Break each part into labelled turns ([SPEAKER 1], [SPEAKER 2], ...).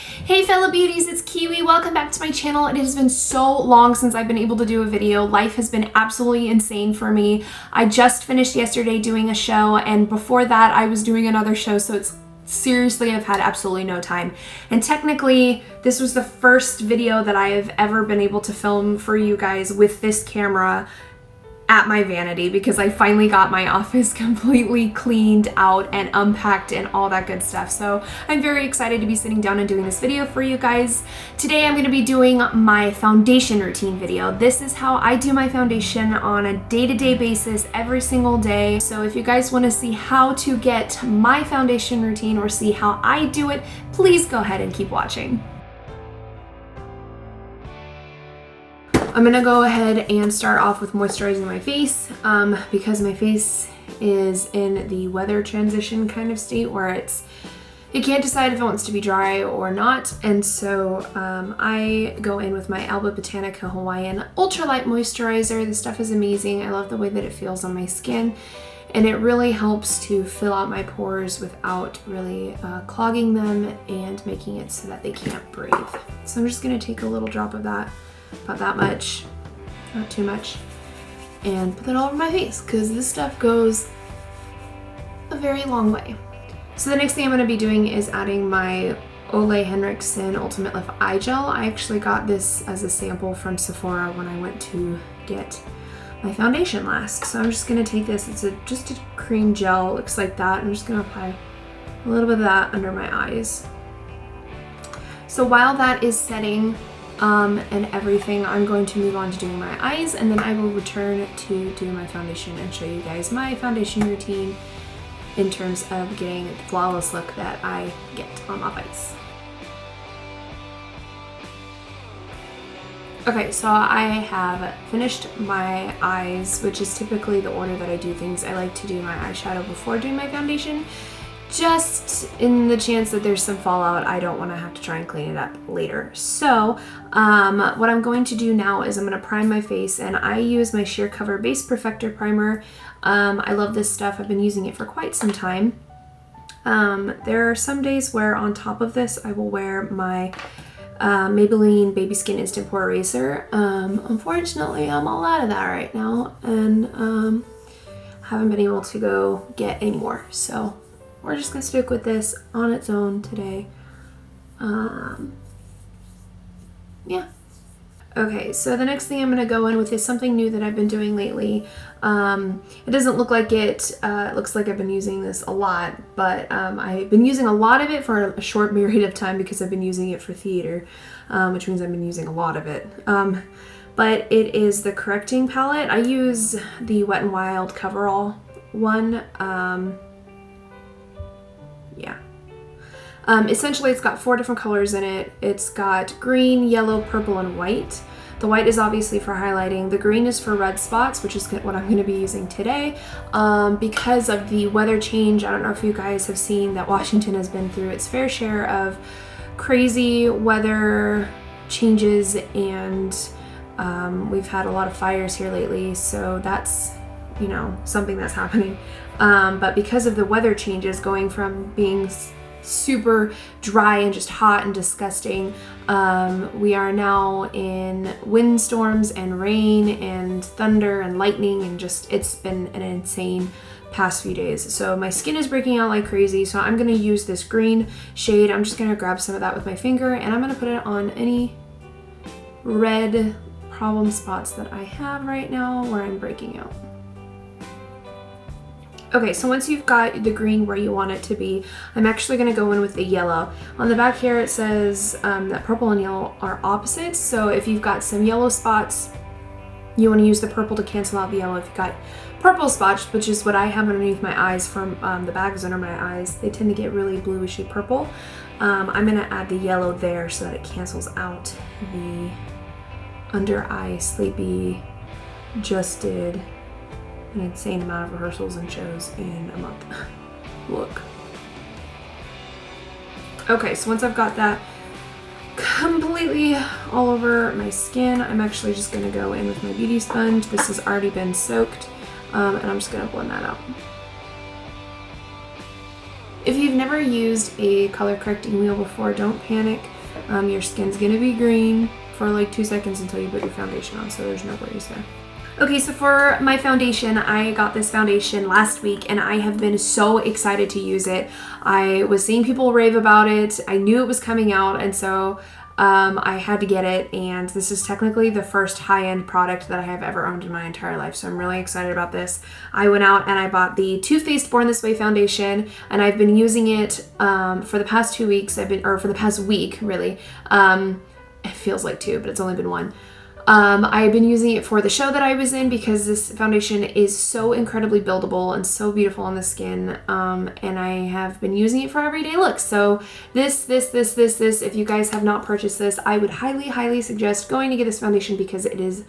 [SPEAKER 1] Hey fellow beauties, it's Kiwi. Welcome back to my channel. It has been so long since I've been able to do a video. Life has been absolutely insane for me. I just finished yesterday doing a show, and before that I was doing another show, so it's seriously, I've had absolutely no time. And technically, this was the first video that I have ever been able to film for you guys with this camera at my vanity, because I finally got my office completely cleaned out and unpacked and all that good stuff. So I'm very excited to be sitting down and doing this video for you guys. Today I'm going to be doing my foundation routine video. This is how I do my foundation on a day-to-day basis every single day. So if you guys want to see how to get my foundation routine or see how I do it, please go ahead and keep watching. I'm gonna go ahead and start off with moisturizing my face because my face is in the weather transition kind of state where it can't decide if it wants to be dry or not. And so I go in with my Alba Botanica Hawaiian Ultralight Moisturizer. This stuff is amazing. I love the way that it feels on my skin, and it really helps to fill out my pores without really clogging them and making it so that they can't breathe. So I'm just gonna take a little drop of that, about that much, not too much, and put that all over my face because this stuff goes a very long way. So the next thing I'm going to be doing is adding my Ole Henriksen Ultimate Lift Eye Gel. I actually got this as a sample from Sephora when I went to get my foundation last. So I'm just going to take this, it's just a cream gel, it looks like that. I'm just going to apply a little bit of that under my eyes. So while that is setting and everything, I'm going to move on to doing my eyes, and then I will return to do my foundation and show you guys my foundation routine in terms of getting the flawless look that I get on my face. Okay, so I have finished my eyes, which is typically the order that I do things. I like to do my eyeshadow before doing my foundation, just in the chance that there's some fallout. I don't want to have to try and clean it up later. So what I'm going to do now is I'm going to prime my face, and I use my Sheer Cover Base Perfector Primer. I love this stuff. I've been using it for quite some time. There are some days where on top of this I will wear my Maybelline Baby Skin Instant Pore Eraser. Unfortunately, I'm all out of that right now, and haven't been able to go get any more. So we're just gonna stick with this on its own today. Yeah. Okay, so the next thing I'm gonna go in with is something new that I've been doing lately. It doesn't look like it. It looks like I've been using this a lot, but I've been using a lot of it for a short period of time because I've been using it for theater, which means I've been using a lot of it. But it is the correcting palette. I use the Wet n Wild Coverall one. Yeah. Essentially, it's got 4 different colors in it. It's got green, yellow, purple, and white. The white is obviously for highlighting. The green is for red spots, which is what I'm going to be using today. Because of the weather change, I don't know if you guys have seen that Washington has been through its fair share of crazy weather changes, and we've had a lot of fires here lately, so that's, you know, something that's happening. But because of the weather changes, going from being super dry and just hot and disgusting, we are now in windstorms and rain and thunder and lightning, and just, it's been an insane past few days. So my skin is breaking out like crazy, so I'm going to use this green shade. I'm just going to grab some of that with my finger, and I'm going to put it on any red problem spots that I have right now where I'm breaking out. Okay, so once you've got the green where you want it to be, I'm actually going to go in with the yellow. On the back here it says that purple and yellow are opposites, so if you've got some yellow spots, you want to use the purple to cancel out the yellow. If you've got purple spots, which is what I have underneath my eyes from the bags under my eyes, they tend to get really bluishy purple. I'm going to add the yellow there so that it cancels out the under eye sleepy, just did an insane amount of rehearsals and shows in a month look. Okay, so once I've got that completely all over my skin, I'm actually just going to go in with my beauty sponge. This has already been soaked, and I'm just going to blend that out. If you've never used a color correcting wheel before, don't panic. Your skin's gonna be green for like 2 seconds until you put your foundation on, so there's no worries there. Okay, so for my foundation, I got this foundation last week and I have been so excited to use it. I was seeing people rave about it. I knew it was coming out, and so I had to get it, and this is technically the first high-end product that I have ever owned in my entire life, so I'm really excited about this. I went out and I bought the Too Faced Born This Way foundation, and I've been using it for the past 2 weeks. For the past week, really. It feels like 2, but it's only been 1. I've been using it for the show that I was in because this foundation is so incredibly buildable and so beautiful on the skin, and I have been using it for everyday looks. So this, if you guys have not purchased this, I would highly suggest going to get this foundation because it is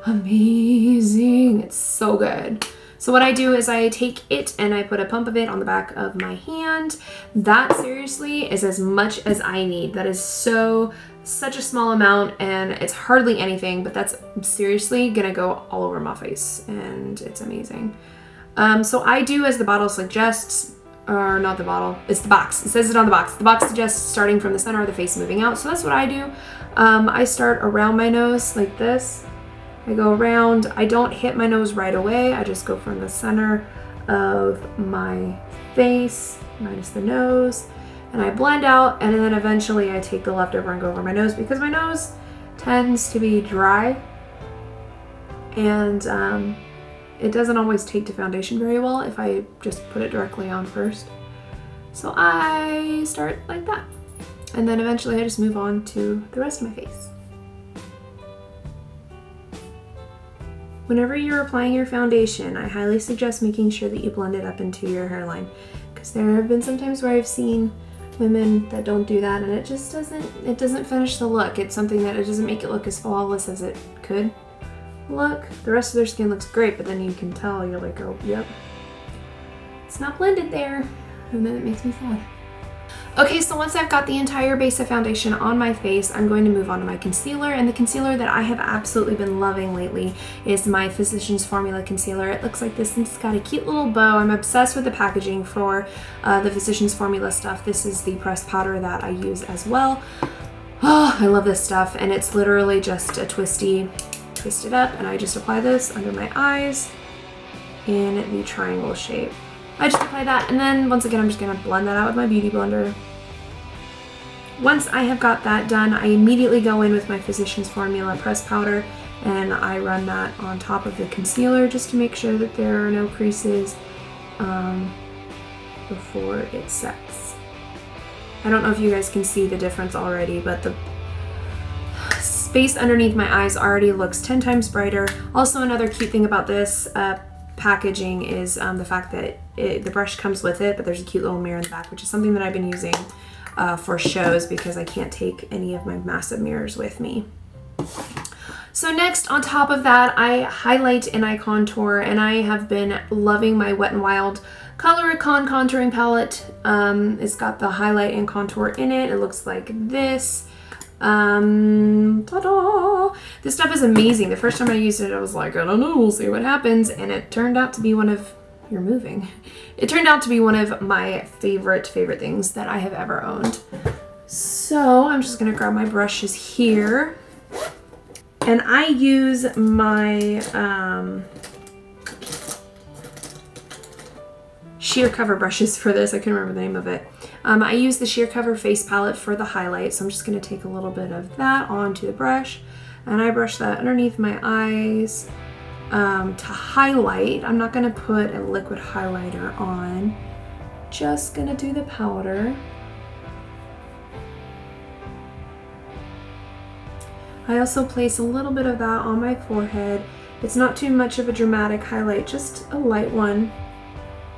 [SPEAKER 1] amazing. It's so good. So what I do is I take it and I put a pump of it on the back of my hand. That seriously is as much as I need. That is such a small amount, and it's hardly anything, but that's seriously gonna go all over my face, and it's amazing. So I do as the bottle suggests, or not the bottle, it's the box. It says it on the box. The box suggests starting from the center of the face moving out, so that's what I do. I start around my nose like this. I go around. I don't hit my nose right away. I just go from the center of my face, minus the nose, and I blend out, and then eventually I take the leftover and go over my nose because my nose tends to be dry, and it doesn't always take to foundation very well if I just put it directly on first. So I start like that, and then eventually I just move on to the rest of my face. Whenever you're applying your foundation, I highly suggest making sure that you blend it up into your hairline, because there have been some times where I've seen women that don't do that, and it just doesn't finish the look. It's something that it doesn't make it look as flawless as it could look. The rest of their skin looks great, but then you can tell, you're like, oh, yep, it's not blended there, and then it makes me sad. Okay, so once I've got the entire base of foundation on my face, I'm going to move on to my concealer, and the concealer that I have absolutely been loving lately is my Physicians Formula concealer. It looks like this, and it's got a cute little bow. I'm obsessed with the packaging for the Physicians Formula stuff. This is the pressed powder that I use as well. Oh, I love this stuff, and it's literally just a twist it up, and I just apply this under my eyes in the triangle shape. I just apply that, and then once again I'm just going to blend that out with my beauty blender. Once I have got that done, I immediately go in with my Physicians Formula pressed powder, and I run that on top of the concealer just to make sure that there are no creases before it sets. I don't know if you guys can see the difference already, but the space underneath my eyes already looks 10 times brighter. Also, another cute thing about this packaging is the fact that the brush comes with it, but there's a cute little mirror in the back, which is something that I've been using for shows because I can't take any of my massive mirrors with me. So next, on top of that, I highlight and I contour, and I have been loving my Wet n Wild Color Icon contouring palette. It's got the highlight and contour in it. It looks like this. Ta-da! This stuff is amazing. The first time I used it, I was like, I don't know, we'll see what happens, and it turned out to be one of It turned out to be one of my favorite things that I have ever owned. So I'm just gonna grab my brushes here, and I use my sheer cover brushes for this. I couldn't remember the name of it. I use the sheer cover face palette for the highlight, so I'm just gonna take a little bit of that onto the brush, and I brush that underneath my eyes. To highlight, I'm not gonna put a liquid highlighter on, just gonna do the powder. I also place a little bit of that on my forehead. It's not too much of a dramatic highlight, just a light one.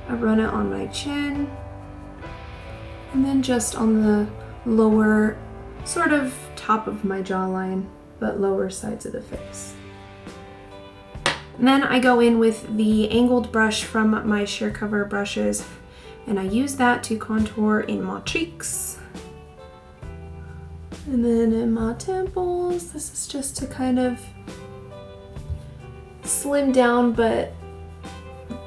[SPEAKER 1] I run it on my chin, and then just on the lower, sort of top of my jawline, but lower sides of the face. And then I go in with the angled brush from my sheer cover brushes, and I use that to contour in my cheeks. And then in my temples, this is just to kind of slim down, but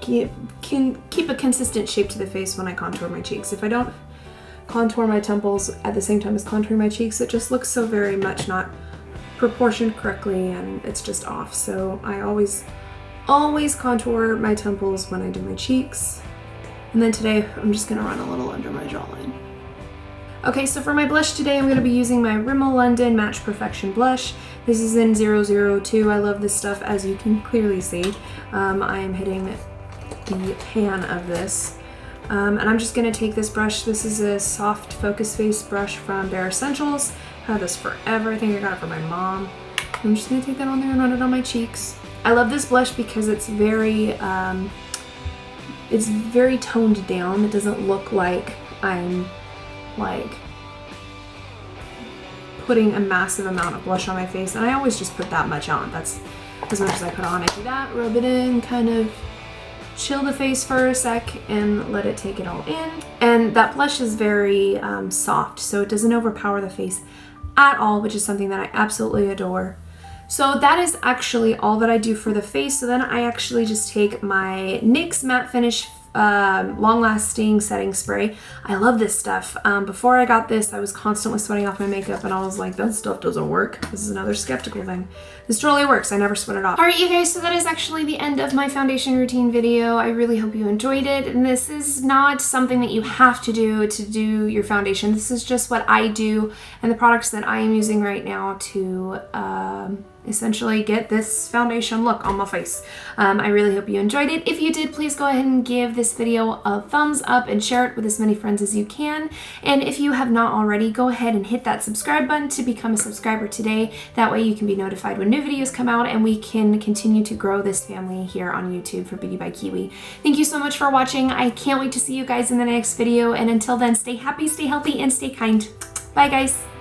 [SPEAKER 1] can keep a consistent shape to the face when I contour my cheeks. If I don't contour my temples at the same time as contouring my cheeks. It just looks so very much not proportioned correctly, and it's just off. So I always contour my temples when I do my cheeks. And then today I'm just gonna run a little under my jawline. Okay, so for my blush today, I'm gonna be using my Rimmel London Match Perfection blush. This is in 002. I love this stuff, as you can clearly see. I am hitting the pan of this. And I'm just gonna take this brush. This is a soft focus face brush from Bare Essentials. I've had this forever. I think I got it from my mom. I'm just gonna take that on there and run it on my cheeks. I love this blush because it's very toned down. It doesn't look like I'm like putting a massive amount of blush on my face, and I always just put that much on. That's as much as I put on. I do that, rub it in, kind of chill the face for a sec and let it take it all in. And that blush is very soft, so it doesn't overpower the face at all, which is something that I absolutely adore. So that is actually all that I do for the face. So then I actually just take my NYX Matte Finish long lasting setting spray. I love this stuff. Before I got this, I was constantly sweating off my makeup, and I was like, that stuff doesn't work. This is another skeptical thing. This totally works. I never sweat it off. All right, you guys, so that is actually the end of my foundation routine video. I really hope you enjoyed it. And this is not something that you have to do your foundation. This is just what I do and the products that I am using right now to essentially get this foundation look on my face. I really hope you enjoyed it. If you did, please go ahead and give this video a thumbs up and share it with as many friends as you can. And if you have not already, go ahead and hit that subscribe button to become a subscriber today. That way you can be notified when new videos come out, and we can continue to grow this family here on YouTube for Beauty by Kiwi. Thank you so much for watching. I can't wait to see you guys in the next video. And until then, stay happy, stay healthy, and stay kind. Bye, guys.